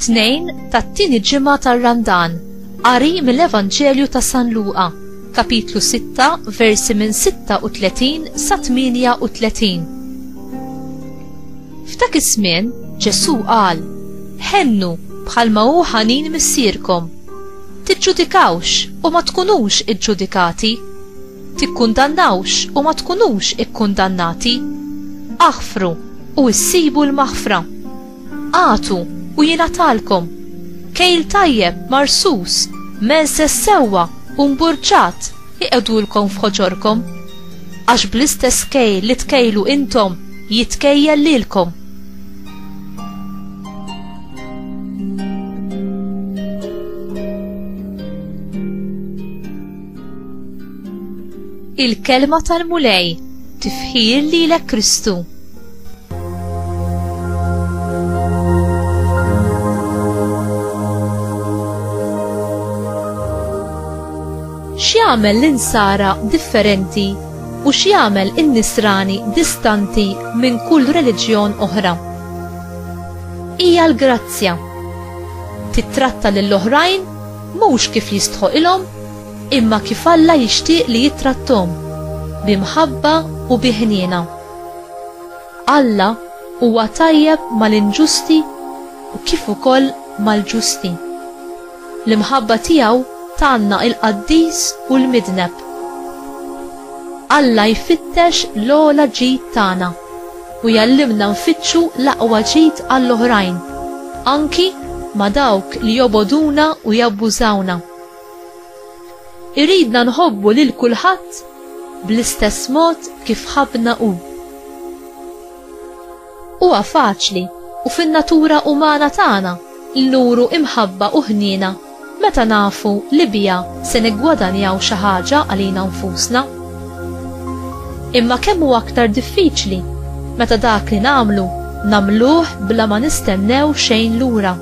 Tnejn tat-tieni ġimgħa tar-Ramdan. Qari mill-Evanġelju ta' San Luqa, kapitlu 6, versi minn 36 sa 38. F'dak iż-żmien Ġesu qal: ħennu bħalma hu ħanin missierkom. Tiġġudikawx u ma tkunux iġġudikati. Tikkundannawx u ma tkunux ikkundannati. Aħfru u issibu l-maħfra. Għatu u jingħatalkom. Kejl tajjeb marsus, menses sewwa u mburġat iqegħdulkom f'ħoġorkom. Għax bl-istess kejl li tkejlu intom jitkejjel lilkom. Il-kelma tal-mulej, tifħir lilek Kristu. X'jagħmel l-insara differenti u x'jagħmel in-nisrani distanti minn kull reliġjon oħra? Hija l-grazzja. Titratta lill-oħrajn mhux kif jistħoqilhom, imma kif Alla jixtieq li jitrattom, bimħabba u biħniena. Alla huwa tajjeb mal-inġusti u kif ukoll mal-ġusti. L-imħabba tiegħu tanna il-qaddis u l-midneb. Alla jfittex l-ogħla ġid tagħna u jallimna nfittxu l-aqwa ġid għall-oħrajn, anki ma' dawk li joboduna u jabbużawna. Iridna nħobbu lil kulħadd bl-istess mod kif ħabna hu. Huwa faċli u fin-natura umana tagħna l-nuru imħabba u ħniena meta nafu li biha se niggwadanjaw xi ħaġa għalina nfusna. Imma kemm huwa aktar diffiċli meta dak li nagħmluh bla ma nistennew xejn lura.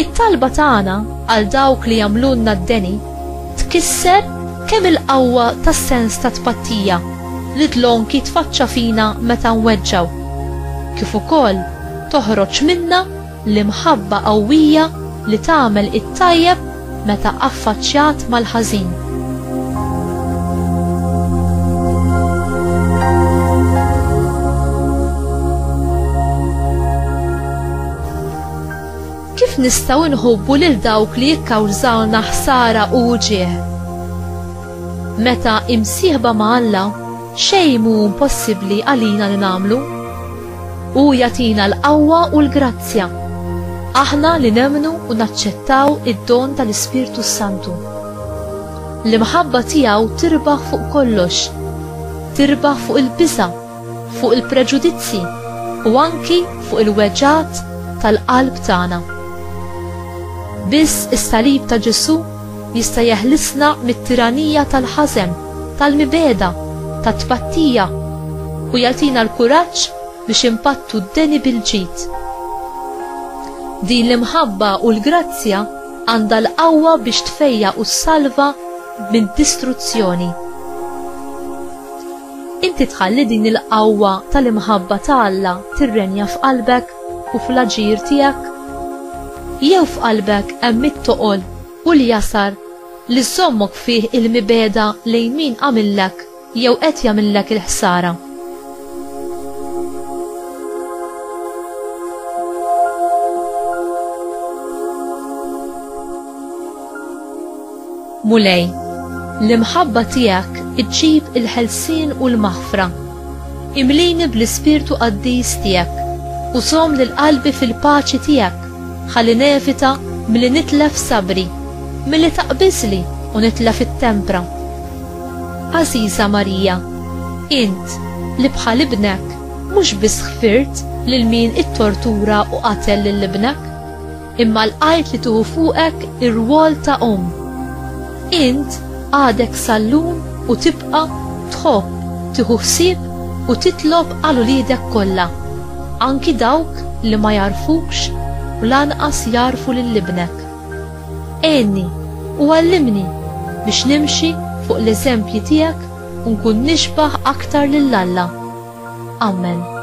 It-talba tagħna għal dawk li jagħmlulna d-deni tkisser kemm il-qawwa tas-sens ta' tpattija li tlonki tfaċċa fina meta nweġġaw, kif ukoll toħroġ minna l-imħabba qawwija li tagħmel it-tajjeb meta affaċċjat mal-ħażin. Kif nistgħu nħobbu lil dawk li jikkawżawna ħsara u ġieħ? Meta imsieħba ma' Alla xejn mhu impossibbli għalina li nagħmlu. Hu jagħtina l-qawwa u l-grazzja. Aħna li nemnu u naċċettaw id-don tal-Ispirtu Santu. L-imħabba tiegħu tirbaħ fuq kollox. Tirbaħ fuq il-biża', fuq il-preġudizzi u anki fuq il-weġġat tal-qalb tagħna. Biss is-salib ta' Ġesu jista' jeħlisna mit-tiranija tal-ħażen, tal-mibeda, tat-tpattija u jagħtina l-kuraġġ biex impattu d-deni bil-ġid. Din l-imħabba u l-grazzja għandha l-qawwa biex tfejja u salva minn distruzzjoni. Inti tħalli din il-qawwa tal-imħabba ta' Alla tirrenja f'qalbek u fl-aġir tiegħek? Jew f'qalbek hemm it-toqol u l-jasar li żommok fih il-mibeda lejn min għamillek jew qed jagħmillek il-ħsara? Mulej, l-imħabba tiegħek iġġib il-ħelsien u l-maħfra. Imlini bl-Ispirtu Qaddis tiegħek u żomm lil qalbi fil-paċi tiegħek ħalli nevita milli nitlef sabri, milli taqbiżli u nitlef it-tempra. Għażiża Marija, int li bħal ibnek mhux biss ħfirt lil min it-tortura u qatel lil ibnek, imma lqajt li tieħu fuqek ir-rwol ta' Int għadek sallum u tibqa' tħobb, tieħu ħsieb u titlob għal uliedek kollha, anki dawk li ma jarfukx u lanqas jarfu lil ibnek. Għenni u għallimni biex nimxi fuq l-eżempji tiegħek u nkun nixbaħ aktar lil Alla. Amen.